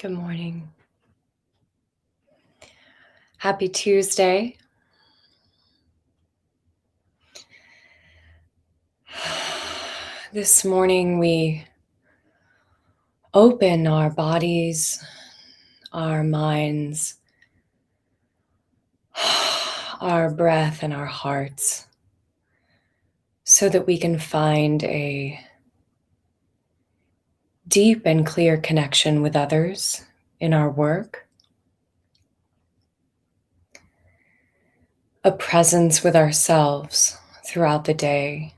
Good morning. Happy Tuesday. This morning we open our bodies, our minds, our breath, and our hearts so that we can find a deep and clear connection with others in our work, a presence with ourselves throughout the day,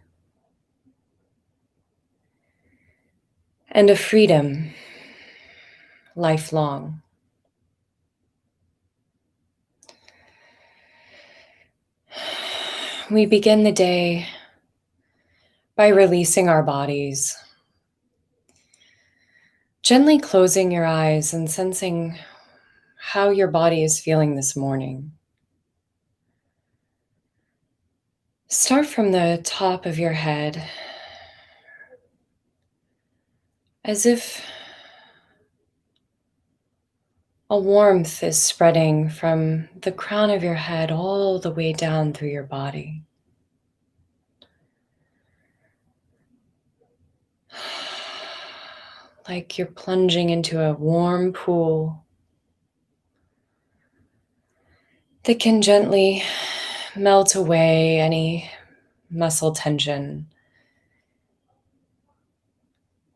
and a freedom lifelong. We begin the day by releasing our bodies, gently closing your eyes and sensing how your body is feeling this morning. Start from the top of your head, as if a warmth is spreading from the crown of your head all the way down through your body. Like you're plunging into a warm pool that can gently melt away any muscle tension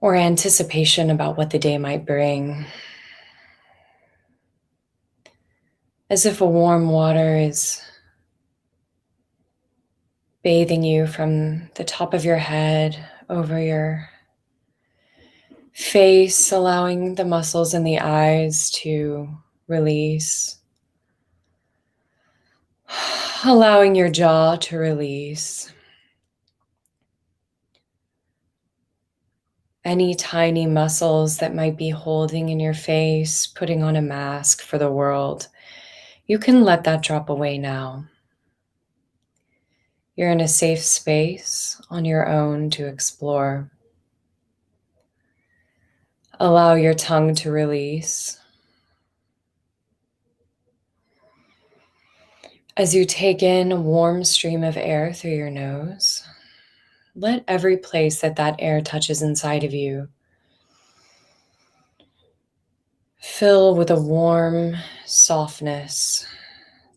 or anticipation about what the day might bring. As if a warm water is bathing you from the top of your head over your face, allowing the muscles in the eyes to release, allowing your jaw to release. Any tiny muscles that might be holding in your face, putting on a mask for the world, you can let that drop away now. You're in a safe space on your own to explore. Allow your tongue to release. As you take in a warm stream of air through your nose, let every place that air touches inside of you fill with a warm softness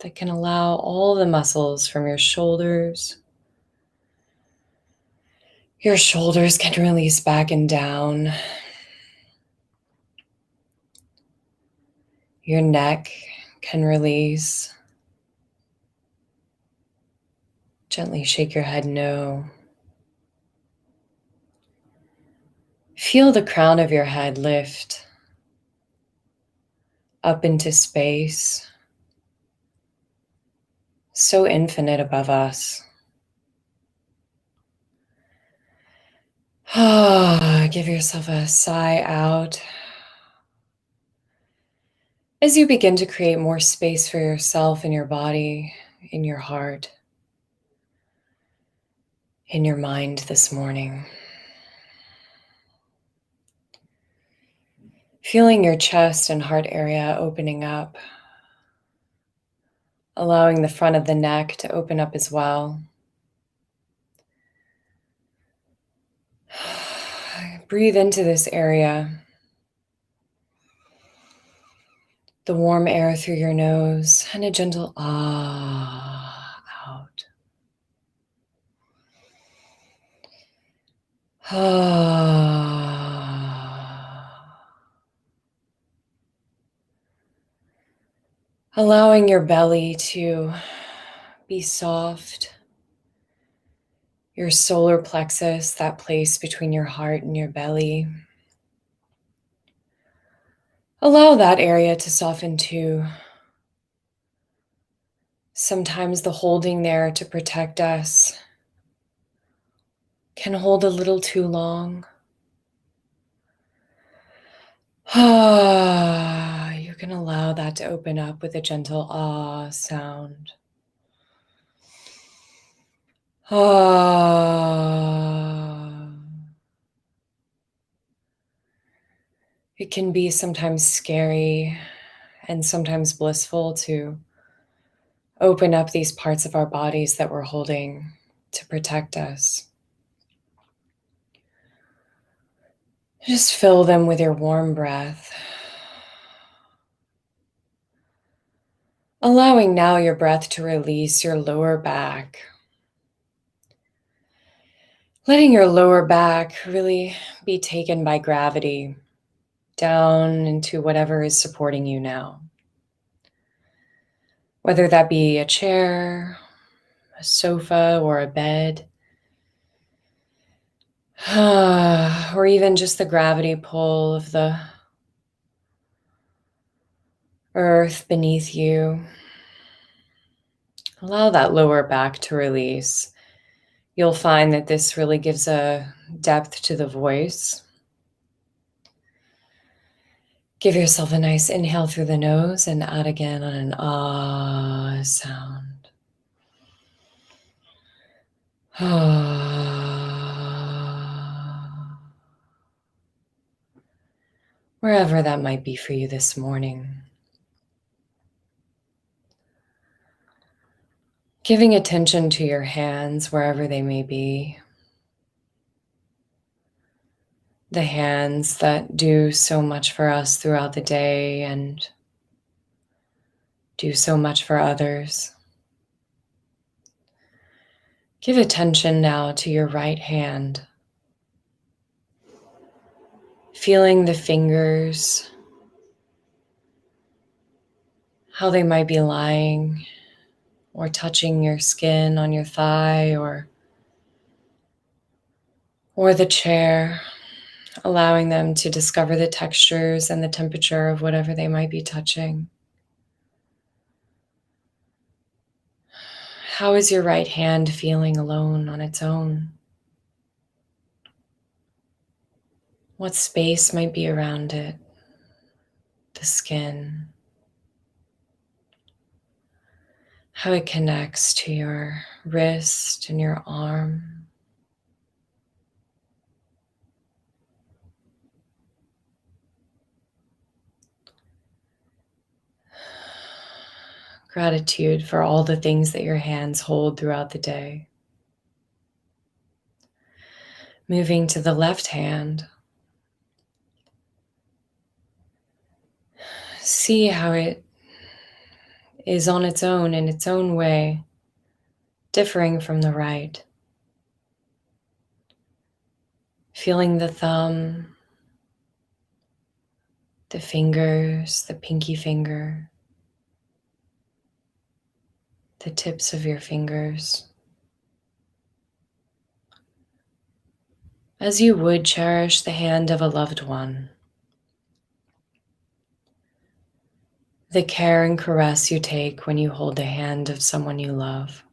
that can allow all the muscles from your shoulders can release back and down. Your neck can release. Gently shake your head no. Feel the crown of your head lift up into space, so infinite above us. Give yourself a sigh out as you begin to create more space for yourself in your body, in your heart, in your mind this morning. Feeling your chest and heart area opening up, allowing the front of the neck to open up as well. Breathe into this area. The warm air through your nose and a gentle ah out. Allowing your belly to be soft. Your solar plexus, that place between your heart and your belly. Allow that area to soften too. Sometimes the holding there to protect us can hold a little too long. You can allow that to open up with a gentle ah sound. It can be sometimes scary and sometimes blissful to open up these parts of our bodies that we're holding to protect us. Just fill them with your warm breath. Allowing now your breath to release your lower back. Letting your lower back really be taken by gravity down into whatever is supporting you now. Whether that be a chair, a sofa, or a bed, or even just the gravity pull of the earth beneath you. Allow that lower back to release. You'll find that this really gives a depth to the voice. Give yourself a nice inhale through the nose and out again on an ah sound. Wherever that might be for you this morning. Giving attention to your hands wherever they may be. The hands that do so much for us throughout the day and do so much for others. Give attention now to your right hand. Feeling the fingers, how they might be lying or touching your skin on your thigh or the chair, allowing them to discover the textures and the temperature of whatever they might be touching. How is your right hand feeling alone on its own? What space might be around it? The skin. How it connects to your wrist and your arm. Gratitude for all the things that your hands hold throughout the day. Moving to the left hand. See how it is on its own in its own way, differing from the right. Feeling the thumb, the fingers, the pinky finger, the tips of your fingers. As you would cherish the hand of a loved one. The care and caress you take when you hold the hand of someone you love.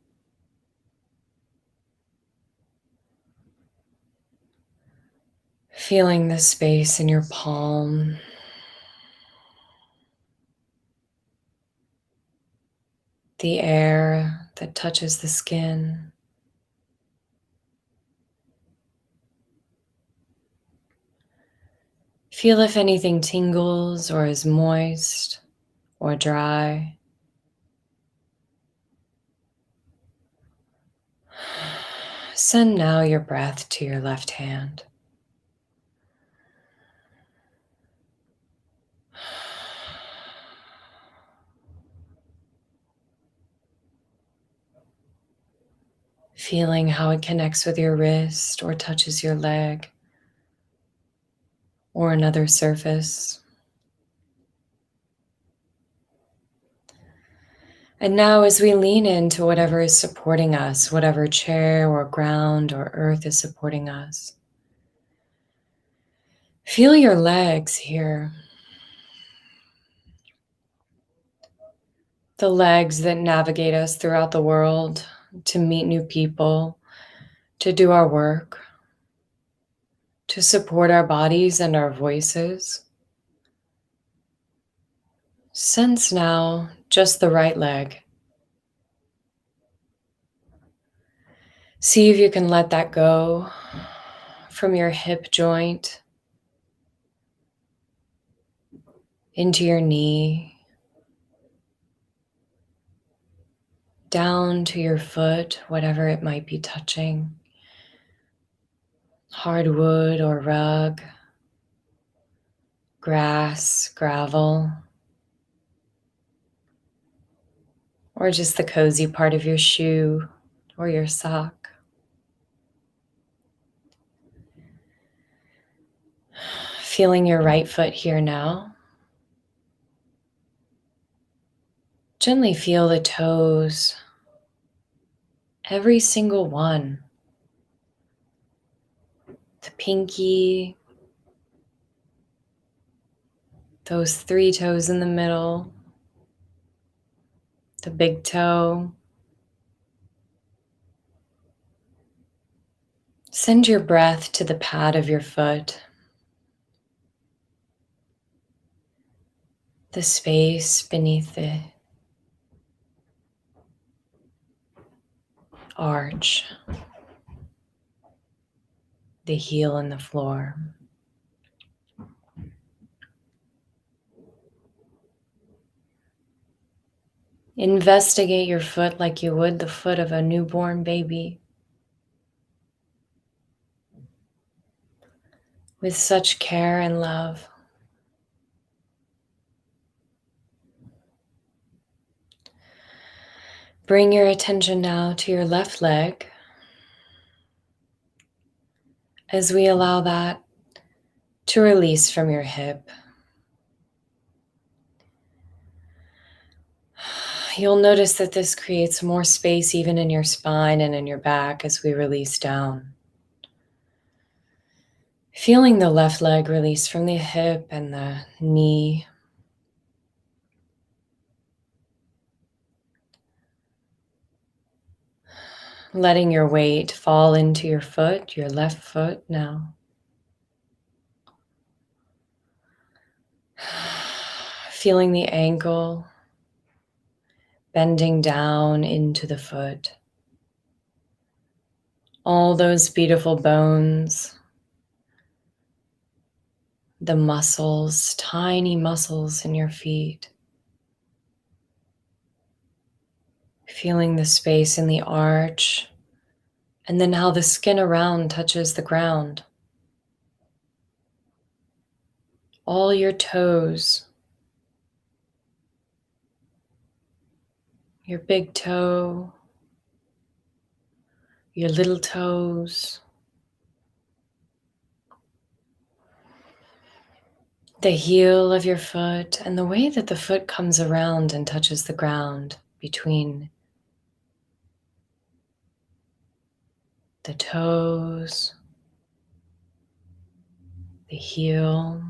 Feeling the space in your palm. The air that touches the skin. Feel if anything tingles or is moist or dry. Send now your breath to your left hand. Feeling how it connects with your wrist or touches your leg or another surface. And now as we lean into whatever is supporting us, whatever chair or ground or earth is supporting us, feel your legs here. The legs that navigate us throughout the world to meet new people, to do our work, to support our bodies and our voices. Sense now just the right leg. See if you can let that go from your hip joint into your knee, down to your foot, whatever it might be touching, hardwood or rug, grass, gravel, or just the cozy part of your shoe or your sock. Feeling your right foot here now. Gently feel the toes, every single one. The pinky, those 3 toes in the middle, the big toe. Send your breath to the pad of your foot, the space beneath the arch, the heel in the floor. Investigate your foot like you would the foot of a newborn baby, with such care and love. Bring your attention now to your left leg as we allow that to release from your hip. You'll notice that this creates more space even in your spine and in your back as we release down. Feeling the left leg release from the hip and the knee. Letting your weight fall into your foot, your left foot now. Feeling the ankle bending down into the foot. All those beautiful bones, the muscles, tiny muscles in your feet. Feeling the space in the arch, and then how the skin around touches the ground. All your toes, your big toe, your little toes, the heel of your foot, and the way that the foot comes around and touches the ground between the toes, the heel.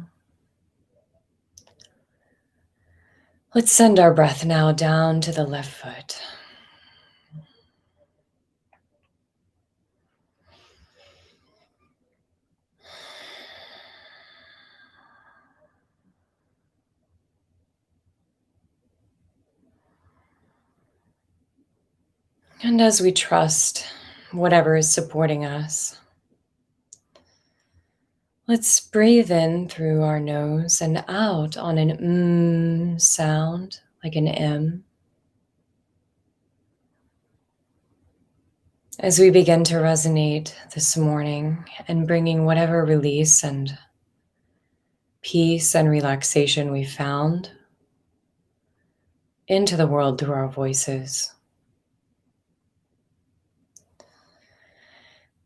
Let's send our breath now down to the left foot. And as we trust whatever is supporting us, let's breathe in through our nose and out on an sound, like an M. As we begin to resonate this morning and bringing whatever release and peace and relaxation we found into the world through our voices.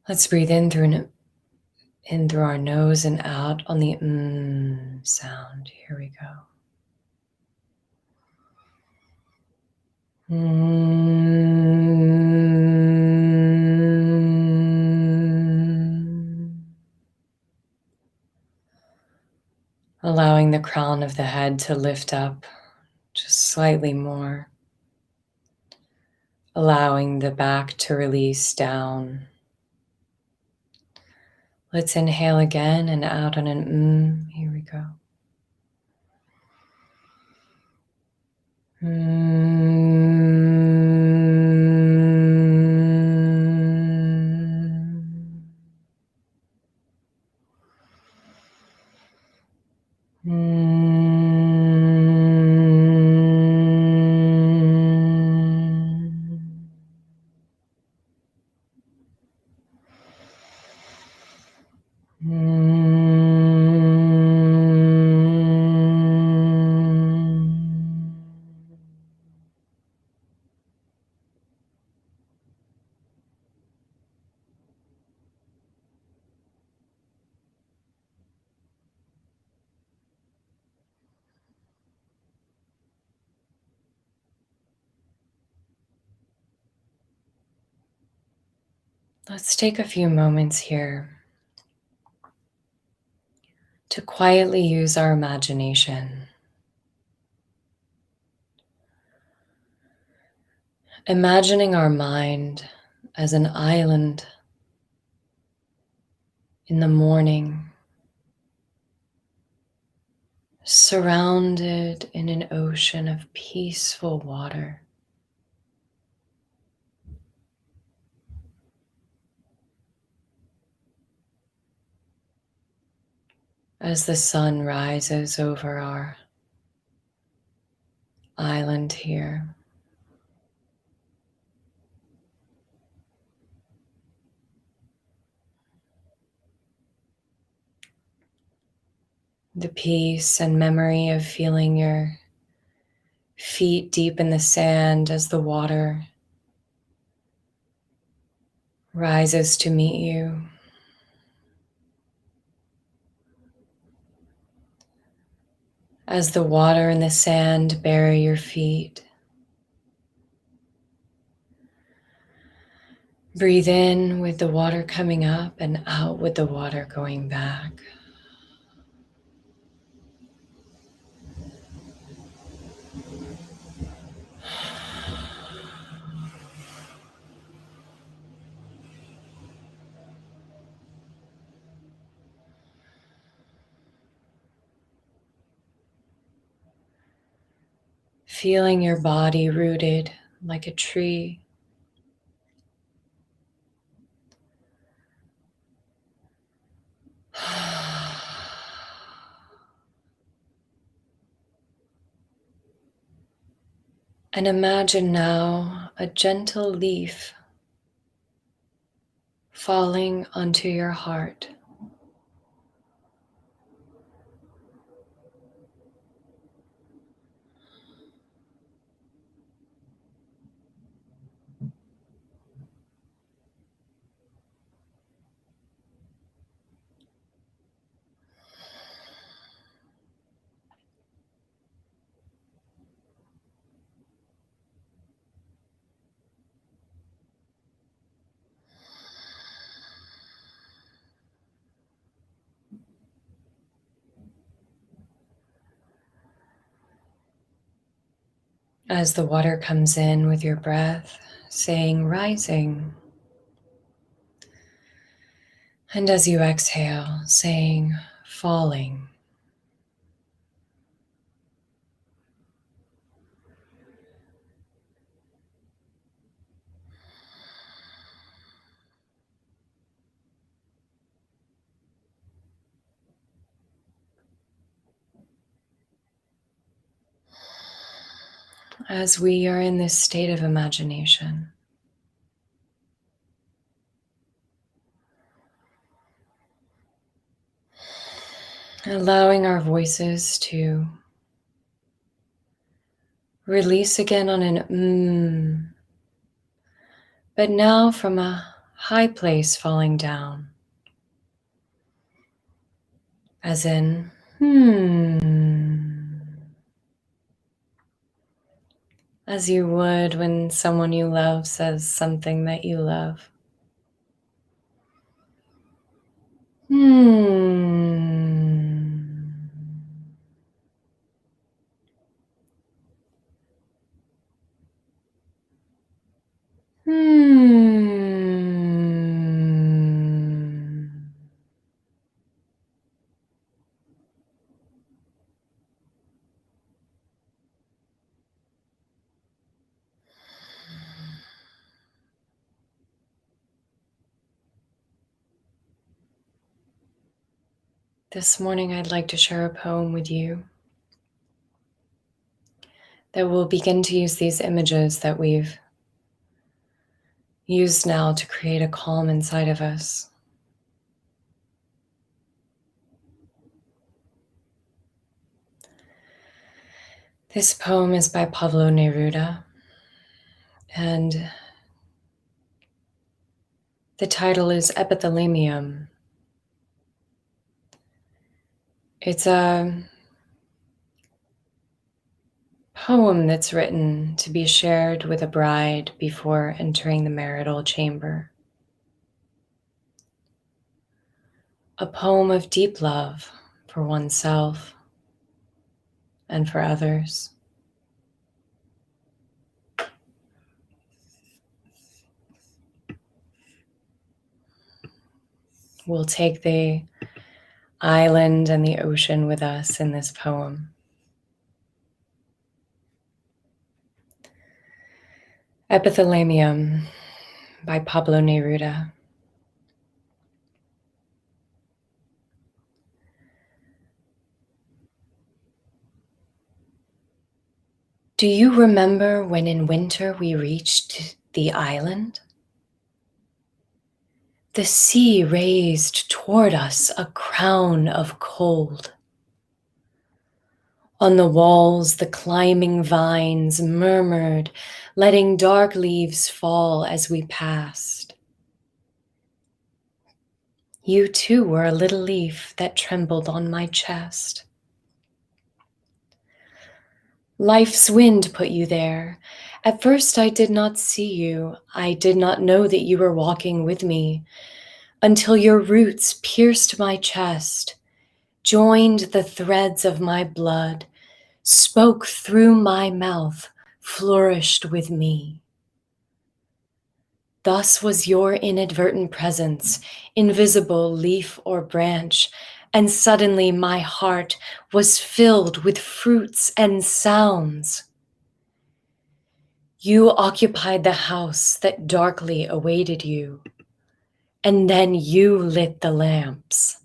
Let's breathe in through our nose and out on the sound. Here we go. Allowing the crown of the head to lift up just slightly more. Allowing the back to release down. Let's inhale again and out on an Here we go. Let's take a few moments here to quietly use our imagination. Imagining our mind as an island in the morning, surrounded in an ocean of peaceful water. As the sun rises over our island here. The peace and memory of feeling your feet deep in the sand as the water rises to meet you. As the water and the sand bury your feet. Breathe in with the water coming up and out with the water going back. Feeling your body rooted like a tree. And imagine now a gentle leaf falling onto your heart. As the water comes in with your breath, saying rising. And as you exhale, saying falling. As we are in this state of imagination, allowing our voices to release again on an but now from a high place falling down, as in as you would when someone you love says something that you love. This morning, I'd like to share a poem with you that will begin to use these images that we've used now to create a calm inside of us. This poem is by Pablo Neruda, and the title is Epithalamium. It's a poem that's written to be shared with a bride before entering the marital chamber. a poem of deep love for oneself and for others. We'll take the island and the ocean with us in this poem. Epithalamium by Pablo Neruda. Do you remember when in winter we reached the island? The sea raised toward us a crown of cold. On the walls, the climbing vines murmured, letting dark leaves fall as we passed. You too were a little leaf that trembled on my chest. Life's wind put you there. At first I did not see you. I did not know that you were walking with me until your roots pierced my chest, joined the threads of my blood, spoke through my mouth, flourished with me. Thus was your inadvertent presence, invisible leaf or branch, and suddenly my heart was filled with fruits and sounds. You occupied the house that darkly awaited you, and then you lit the lamps.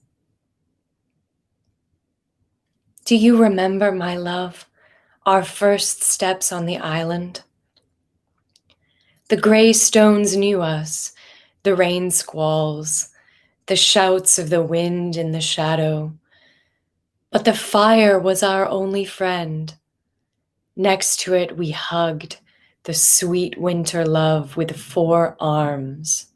Do you remember, my love, our first steps on the island? The gray stones knew us, the rain squalls, the shouts of the wind in the shadow. But the fire was our only friend. Next to it we hugged the sweet winter love with 4 arms.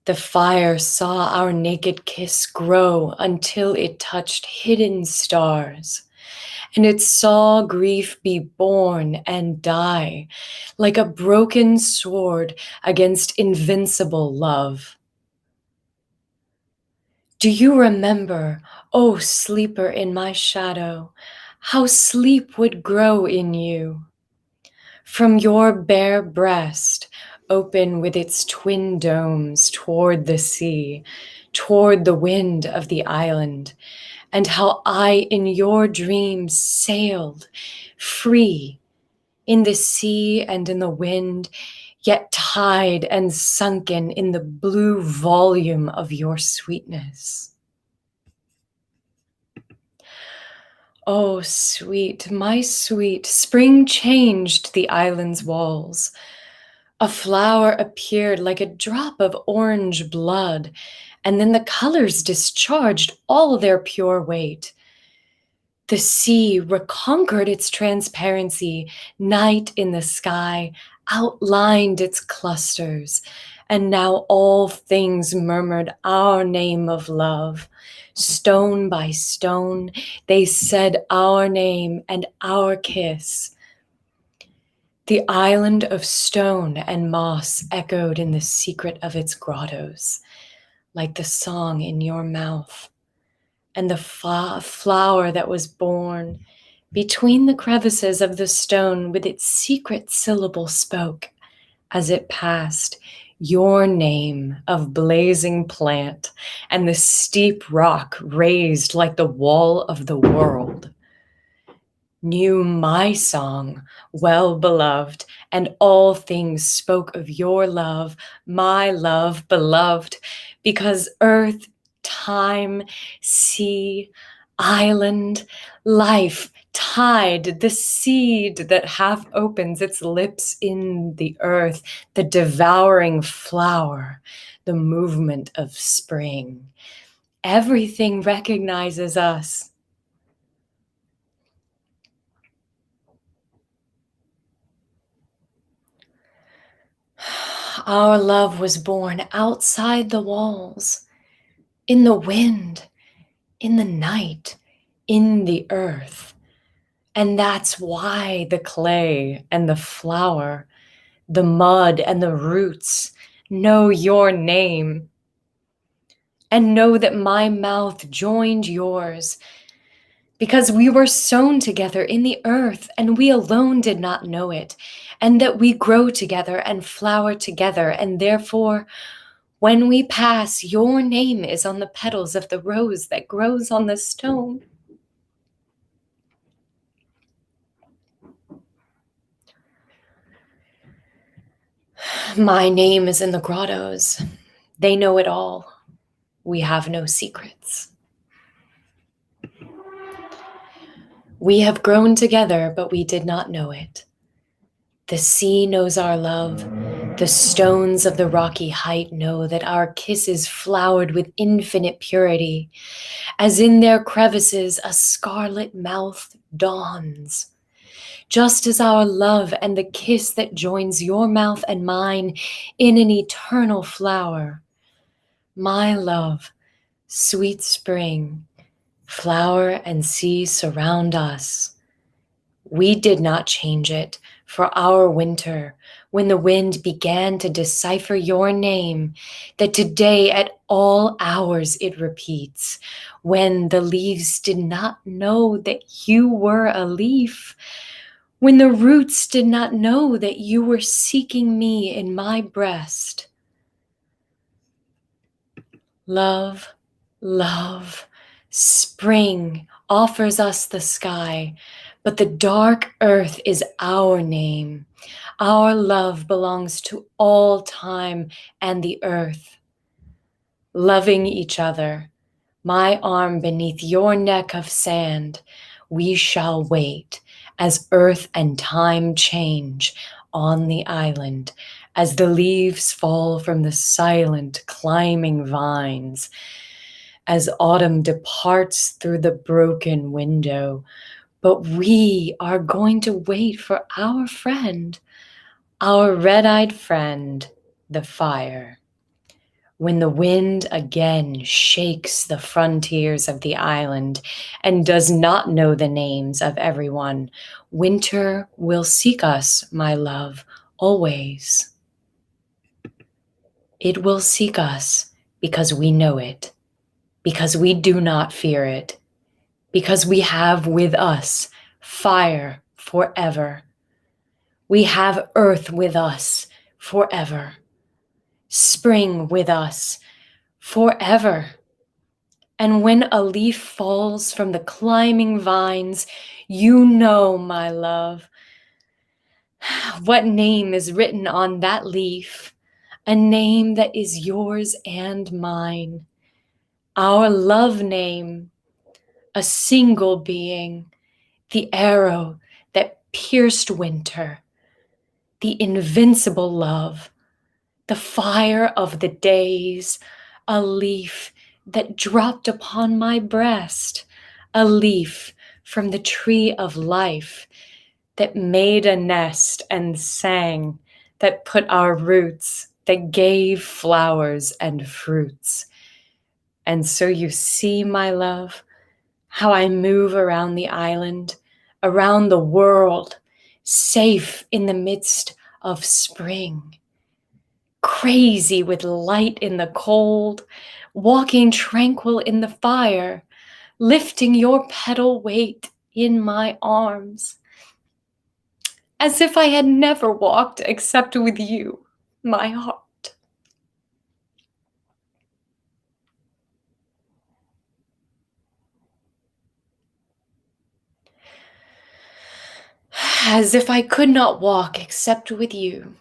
The fire saw our naked kiss grow until it touched hidden stars, and it saw grief be born and die like a broken sword against invincible love. Do you remember, O sleeper in my shadow, how sleep would grow in you? From your bare breast, open with its twin domes toward the sea, toward the wind of the island, and how I in your dreams sailed, free, in the sea and in the wind, yet tied and sunken in the blue volume of your sweetness. Oh, sweet, my sweet, spring changed the island's walls. A flower appeared like a drop of orange blood, and then the colors discharged all their pure weight. The sea reconquered its transparency, night in the sky outlined its clusters, and now all things murmured our name of love. Stone by stone, they said our name and our kiss. The island of stone and moss echoed in the secret of its grottos, like the song in your mouth, and the flower that was born between the crevices of the stone with its secret syllable spoke as it passed your name of blazing plant and the steep rock raised like the wall of the world. Knew my song, well beloved, and all things spoke of your love, my love beloved, because earth, time, sea, island, life, tide, the seed that half opens its lips in the earth, the devouring flower, the movement of spring. Everything recognizes us. Our love was born outside the walls, in the wind, in the night, in the earth. And that's why the clay and the flower, the mud and the roots know your name. and know that my mouth joined yours, because we were sown together in the earth, and we alone did not know it, and that we grow together and flower together, and therefore, when we pass, your name is on the petals of the rose that grows on the stone. My name is in the grottos. They know it all. We have no secrets. We have grown together, but we did not know it. The sea knows our love. The stones of the rocky height know that our kisses flowered with infinite purity, as in their crevices a scarlet mouth dawns. Just as our love and the kiss that joins your mouth and mine in an eternal flower. My love, sweet spring, flower and sea surround us. We did not change it for our winter when the wind began to decipher your name, that today at all hours it repeats, when the leaves did not know that you were a leaf, when the roots did not know that you were seeking me in my breast. Love, love, spring offers us the sky, but the dark earth is our name. Our love belongs to all time and the earth. Loving each other, my arm beneath your neck of sand, we shall wait as earth and time change on the island, as the leaves fall from the silent climbing vines, as autumn departs through the broken window. But we are going to wait for our friend, our red-eyed friend, the fire. When the wind again shakes the frontiers of the island and does not know the names of everyone, winter will seek us, my love, always. It will seek us because we know it, because we do not fear it, because we have with us fire forever. We have earth with us forever, spring with us forever. And when a leaf falls from the climbing vines, you know, my love, what name is written on that leaf, a name that is yours and mine, our love name, a single being, the arrow that pierced winter, the invincible love, the fire of the days, a leaf that dropped upon my breast, a leaf from the tree of life that made a nest and sang, that put our roots, that gave flowers and fruits. And so you see, my love, how I move around the island, around the world, safe in the midst of spring, crazy with light in the cold, walking tranquil in the fire, lifting your petal weight in my arms, as if I had never walked except with you, my heart. As if I could not walk except with you,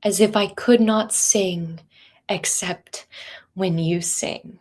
as if I could not sing except when you sing.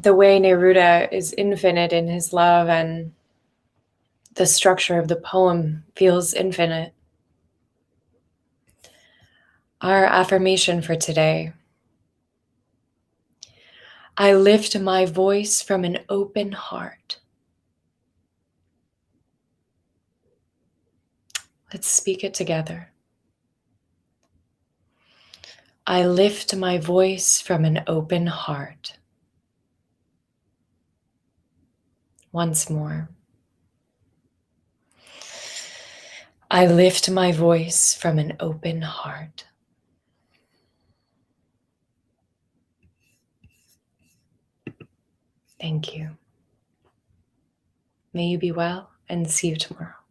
The way Neruda is infinite in his love, and the structure of the poem feels infinite. Our affirmation for today: I lift my voice from an open heart. Let's speak it together. I lift my voice from an open heart. Once more. I lift my voice from an open heart. Thank you. May you be well and see you tomorrow.